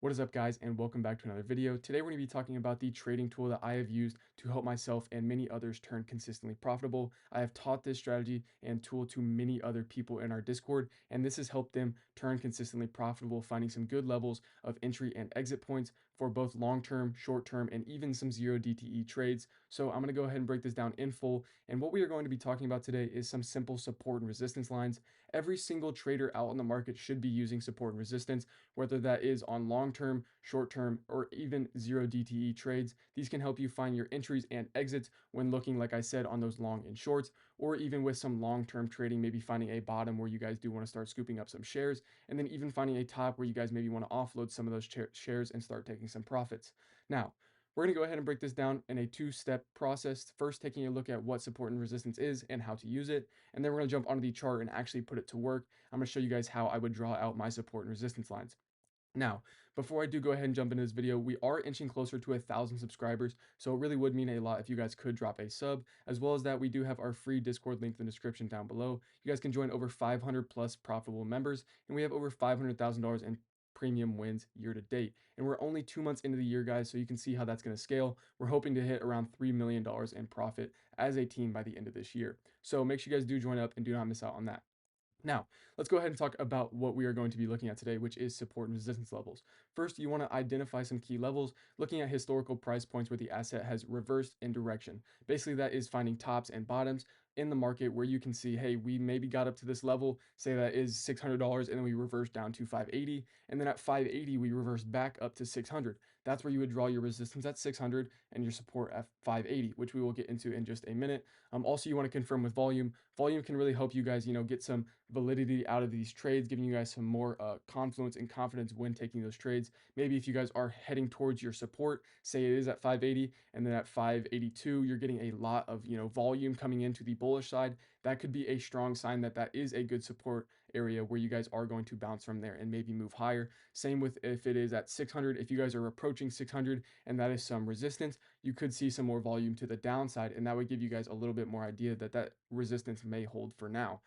What is up, guys, and welcome back to another video. Today we're going to be talking about the trading tool that I have used to help myself and many others turn consistently profitable. I have taught this strategy and tool to many other people in our Discord, and this has helped them turn consistently profitable, finding some good levels of entry and exit points for both long-term, short-term, and even some zero DTE trades. So I'm going to go ahead and break this down in full. And what we are going to be talking about today is some simple support and resistance lines. Every single trader out in the market should be using support and resistance, whether that is on long-term, short-term, or even zero DTE trades. These can help you find your entries and exits when looking, like I said, on those long and shorts, or even with some long-term trading, maybe finding a bottom where you guys do want to start scooping up some shares, and then even finding a top where you guys maybe want to offload some of those shares and start taking some profits. Now, we're going to go ahead and break this down in a two-step process. First, taking a look at what support and resistance is and how to use it. And then we're going to jump onto the chart and actually put it to work. I'm going to show you guys how I would draw out my support and resistance lines. Now, before I do go ahead and jump into this video, we are inching closer to 1,000 subscribers, so it really would mean a lot if you guys could drop a sub. As well as that, we do have our free Discord link in the description down below. You guys can join over 500 plus profitable members, and we have over $500,000 in premium wins year to date. And we're only 2 months into the year, guys, so you can see how that's going to scale. We're hoping to hit around $3 million in profit as a team by the end of this year. So make sure you guys do join up and do not miss out on that. Now, let's go ahead and talk about what we are going to be looking at today, which is support and resistance levels. First, you want to identify some key levels, looking at historical price points where the asset has reversed in direction. Basically, that is finding tops and bottoms in the market where you can see, hey, we maybe got up to this level, say that is $600, and then we reversed down to 580, and then at 580, we reversed back up to 600. That's where you would draw your resistance at 600 and your support at 580, which we will get into in just a minute. Also, you want to confirm with volume. Volume can really help you guys, get some validity out of these trades, giving you guys some more confluence and confidence when taking those trades. Maybe if you guys are heading towards your support, say it is at 580, and then at 582, you're getting a lot of volume coming into the bullish side. That could be a strong sign that that is a good support area where you guys are going to bounce from there and maybe move higher. Same with if it is at 600. If you guys are approaching 600 and that is some resistance, you could see some more volume to the downside, and that would give you guys a little bit more idea that that resistance may hold for now.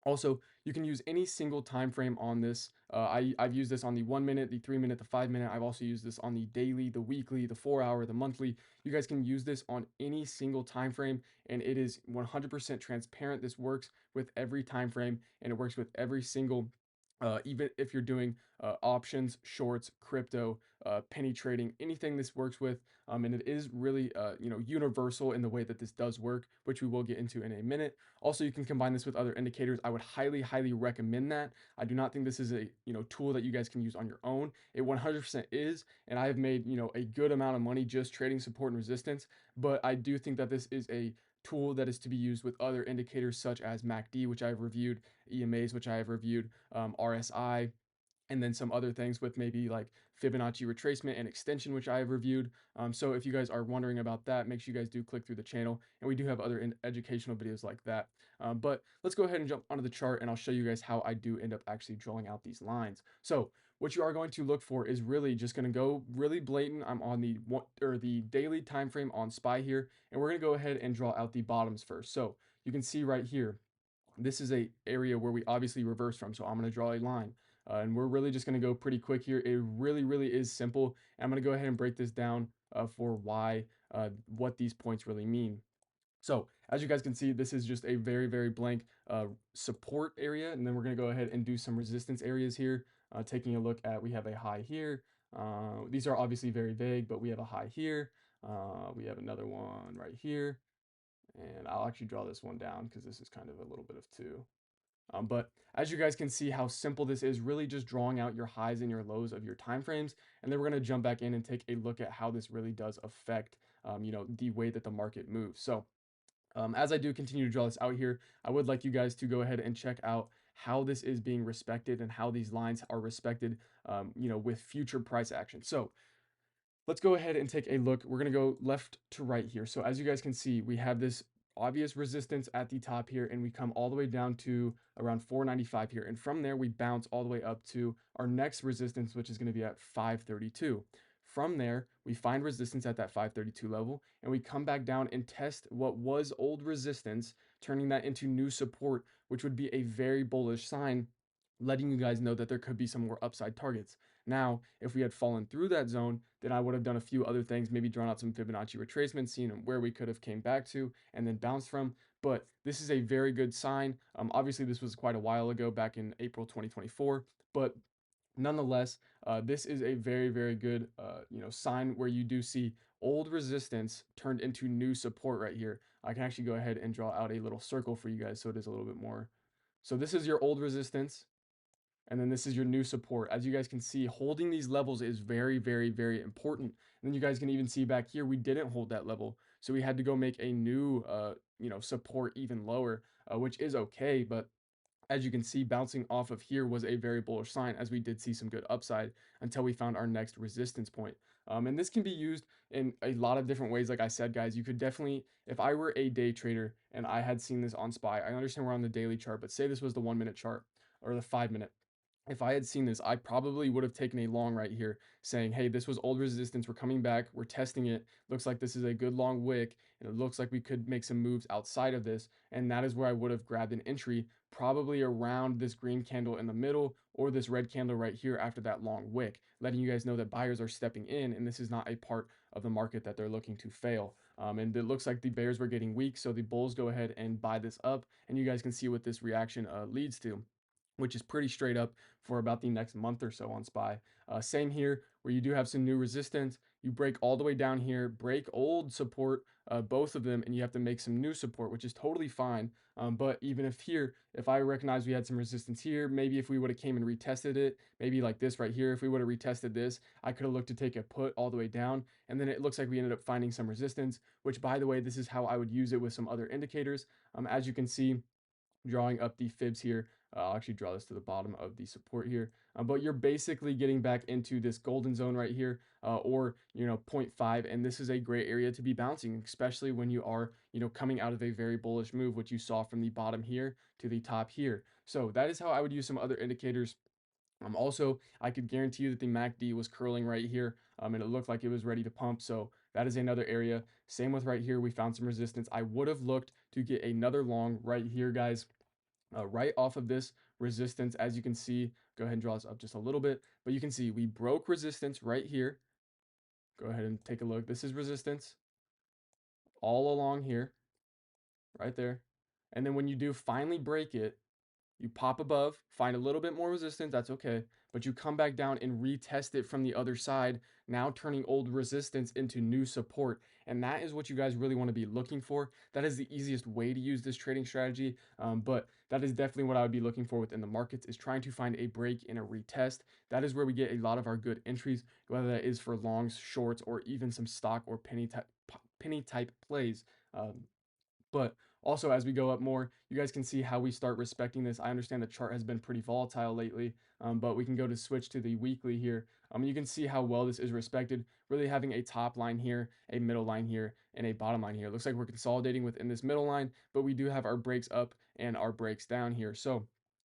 Also, you can use any single time frame on this. I've used this on the 1 minute, the 3 minute, the 5 minute. I've also used this on the daily, the weekly, the 4 hour, the monthly. You guys can use this on any single time frame, and it is 100% transparent. This works with every time frame, and it works with every single even if you're doing options, shorts, crypto, penny trading, anything this works with. And it is really, universal in the way that this does work, which we will get into in a minute. Also, you can combine this with other indicators. I would highly, highly recommend that. I do not think this is a, tool that you guys can use on your own. It 100% is, and I have made, a good amount of money just trading support and resistance. But I do think that this is a tool that is to be used with other indicators such as MACD, which I've reviewed, EMAs, which I have reviewed, RSI, and then some other things with maybe like Fibonacci retracement and extension, which I have reviewed. So if you guys are wondering about that, make sure you guys do click through the channel, and we do have other educational videos like that. But let's go ahead and jump onto the chart, and I'll show you guys how I do end up actually drawing out these lines. So what you are going to look for is really just going to go really blatant. I'm on the one or the daily time frame on SPY here, and we're going to go ahead and draw out the bottoms first. So you can see right here, this is a area where we obviously reverse from. So I'm going to draw a line. And we're really just going to go pretty quick here. It really, really is simple. And I'm going to go ahead and break this down for why, what these points really mean. So as you guys can see, this is just a very, very blank support area. And then we're going to go ahead and do some resistance areas here. Taking a look at, we have a high here. These are obviously very vague, but we have a high here. We have another one right here. And I'll actually draw this one down because this is kind of a little bit of two. But as you guys can see how simple this is, really just drawing out your highs and your lows of your time frames. And then we're going to jump back in and take a look at how this really does affect, the way that the market moves. So as I do continue to draw this out here, I would like you guys to go ahead and check out how this is being respected and how these lines are respected, with future price action. So let's go ahead and take a look. We're going to go left to right here. So as you guys can see, we have this obvious resistance at the top here, and we come all the way down to around 495 here. And from there, we bounce all the way up to our next resistance, which is going to be at 532. From there, we find resistance at that 532 level, and we come back down and test what was old resistance, turning that into new support, which would be a very bullish sign, letting you guys know that there could be some more upside targets. Now, if we had fallen through that zone, then I would have done a few other things, maybe drawn out some Fibonacci retracements, seen where we could have came back to and then bounced from. But this is a very good sign. Obviously, this was quite a while ago, back in April 2024, but nonetheless, this is a very, very good, sign where you do see old resistance turned into new support right here. I can actually go ahead and draw out a little circle for you guys so it is a little bit more. So this is your old resistance, and then this is your new support. As you guys can see, holding these levels is very, very, very important. And then you guys can even see back here, we didn't hold that level. So we had to go make a new, support even lower, which is okay. But as you can see, bouncing off of here was a very bullish sign, as we did see some good upside until we found our next resistance point. And this can be used in a lot of different ways. Like I said, guys, you could definitely, if I were a day trader and I had seen this on SPY, I understand we're on the daily chart, but say this was the 1 minute chart or the 5 minute. If I had seen this, I probably would have taken a long right here saying, hey, this was old resistance. We're coming back. We're testing it. Looks like this is a good long wick. And it looks like we could make some moves outside of this. And that is where I would have grabbed an entry, probably around this green candle in the middle or this red candle right here after that long wick, letting you guys know that buyers are stepping in and this is not a part of the market that they're looking to fail. And it looks like the bears were getting weak. So the bulls go ahead and buy this up. And you guys can see what this reaction leads to, which is pretty straight up for about the next month or so on SPY. Same here, where you do have some new resistance. You break all the way down here, break old support, both of them, and you have to make some new support, which is totally fine. But even if here, if I recognize we had some resistance here, maybe if we would have came and retested it, maybe like this right here, if we would have retested this, I could have looked to take a put all the way down. And then it looks like we ended up finding some resistance, which by the way, this is how I would use it with some other indicators. As you can see, drawing up the fibs here. I'll actually draw this to the bottom of the support here. But you're basically getting back into this golden zone right here, or zero point 0.5, and this is a great area to be bouncing, especially when you are coming out of a very bullish move, which you saw from the bottom here to the top here. So that is how I would use some other indicators. Also, I could guarantee you that the MACD was curling right here, and it looked like it was ready to pump. So that is another area. Same with right here. We found some resistance. I would have looked to get another long right here, guys, right off of this resistance. As you can see, go ahead and draw this up just a little bit, but you can see we broke resistance right here. Go ahead and take a look. This is resistance all along here, right there. And then when you do finally break it, you pop above, find a little bit more resistance, that's okay, but you come back down and retest it from the other side, now turning old resistance into new support. And that is what you guys really want to be looking for. That is the easiest way to use this trading strategy, but that is definitely what I would be looking for within the markets, is trying to find a break in a retest. That is where we get a lot of our good entries, whether that is for longs, shorts, or even some stock or penny type plays. But also, as we go up more, you guys can see how we start respecting this. I understand the chart has been pretty volatile lately, but we can go to switch to the weekly here. You can see how well this is respected, really having a top line here, a middle line here, and a bottom line here. It looks like we're consolidating within this middle line, but we do have our breaks up and our breaks down here. So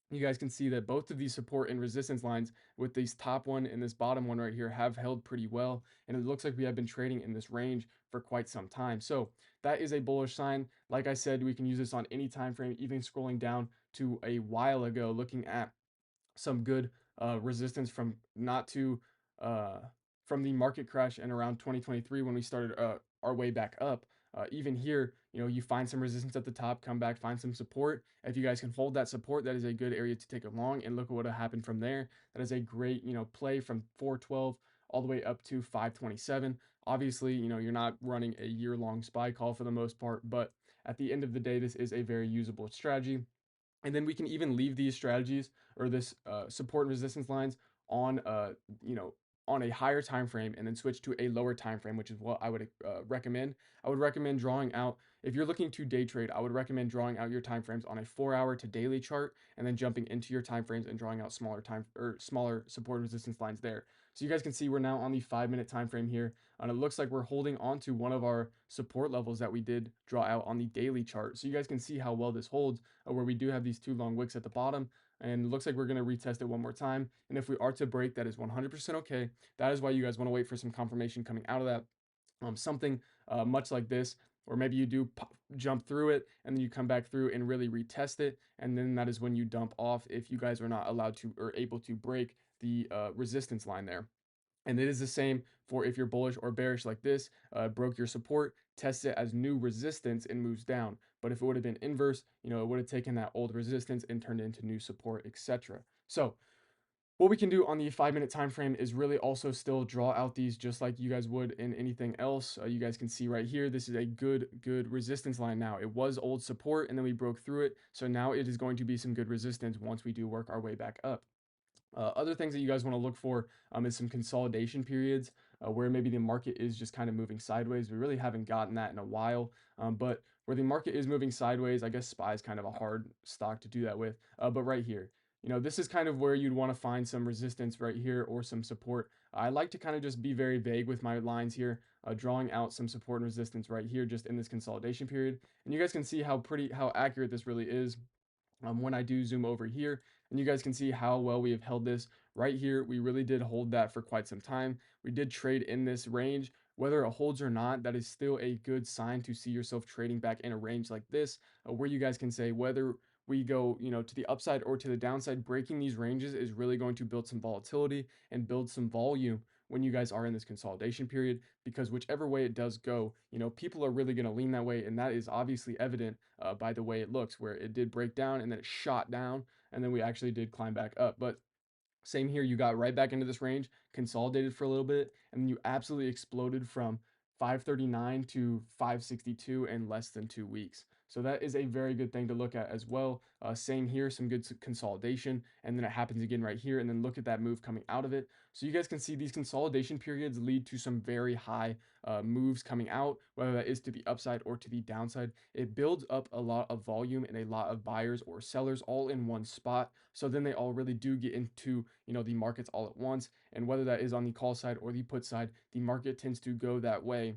you guys can see that both of these support and resistance lines, with this top one and this bottom one right here, have held pretty well, and it looks like we have been trading in this range for quite some time. So that is a bullish sign. Like I said, we can use this on any time frame, even scrolling down to a while ago, looking at some good resistance from not too uh, from the market crash in around 2023 when we started our way back up. Even here, you find some resistance at the top, come back, find some support. If you guys can hold that support, that is a good area to take it long. And look at what happened from there. That is a great, play from 412 all the way up to 527. Obviously, you're not running a year-long SPY call for the most part, but at the end of the day, this is a very usable strategy. And then we can even leave these strategies or this support and resistance lines on you know on a higher time frame, and then switch to a lower time frame, which is what I would recommend. I would recommend drawing out, if you're looking to day trade, I would recommend drawing out your time frames on a 4 hour to daily chart, and then jumping into your time frames and drawing out smaller support and resistance lines there. So you guys can see we're now on the 5 minute time frame here, and it looks like we're holding on to one of our support levels that we did draw out on the daily chart. So you guys can see how well this holds, where we do have these two long wicks at the bottom, and it looks like we're going to retest it one more time. And if we are to break, that is 100% okay. That is why you guys want to wait for some confirmation coming out of that. Something much like this, or maybe you do jump through it and then you come back through and really retest it, and then that is when you dump off if you guys are not allowed to or able to break the resistance line there. And it is the same for if you're bullish or bearish like this, broke your support, tests it as new resistance and moves down. But if it would have been inverse, it would have taken that old resistance and turned it into new support, etc. So what we can do on the 5 minute time frame is really also still draw out these just like you guys would in anything else. You guys can see right here, this is a good resistance line now. It was old support and then we broke through it. So now it is going to be some good resistance once we do work our way back up. Other things that you guys want to look for is some consolidation periods where maybe the market is just kind of moving sideways. We really haven't gotten that in a while, but where the market is moving sideways, I guess SPY is kind of a hard stock to do that with. But right here, this is kind of where you'd want to find some resistance right here or some support. I like to kind of just be very vague with my lines here, drawing out some support and resistance right here just in this consolidation period. And you guys can see how accurate this really is when I do zoom over here, and you guys can see how well we have held this right here. We really did hold that for quite some time. We did trade in this range. Whether it holds or not, that is still a good sign to see yourself trading back in a range like this, where you guys can say whether we go, to the upside or to the downside, breaking these ranges is really going to build some volatility and build some volume when you guys are in this consolidation period, because whichever way it does go, people are really going to lean that way. And that is obviously evident by the way it looks, where it did break down and then it shot down, and then we actually did climb back up. But same here, you got right back into this range, consolidated for a little bit, and then you absolutely exploded from 539 to 562 in less than 2 weeks. So that is a very good thing to look at as well. Same here, some good consolidation, and then it happens again right here, and then look at that move coming out of it. So you guys can see these consolidation periods lead to some very high moves coming out, whether that is to the upside or to the downside. It builds up a lot of volume and a lot of buyers or sellers all in one spot. So then they all really do get into, the markets all at once. And whether that is on the call side or the put side, the market tends to go that way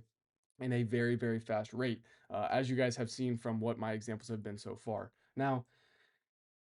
in a very, very fast rate, as you guys have seen from what my examples have been so far. Now,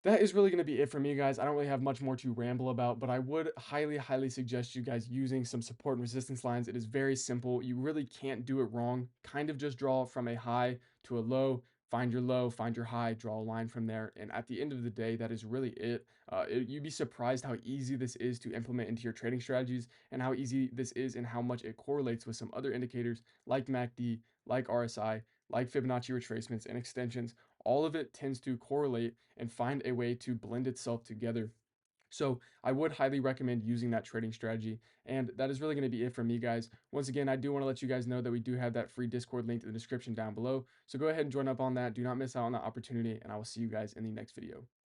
that is really going to be it for me, guys. I don't really have much more to ramble about, but I would highly, highly suggest you guys using some support and resistance lines. It is very simple. You really can't do it wrong. Kind of just draw from a high to a low, find your high, draw a line from there. And at the end of the day, that is really it. You'd be surprised how easy this is to implement into your trading strategies and how easy this is and how much it correlates with some other indicators like MACD, like RSI, like Fibonacci retracements and extensions. All of it tends to correlate and find a way to blend itself together. So I would highly recommend using that trading strategy. And that is really going to be it for me, guys. Once again, I do want to let you guys know that we do have that free Discord link in the description down below. So go ahead and join up on that. Do not miss out on that opportunity. And I will see you guys in the next video.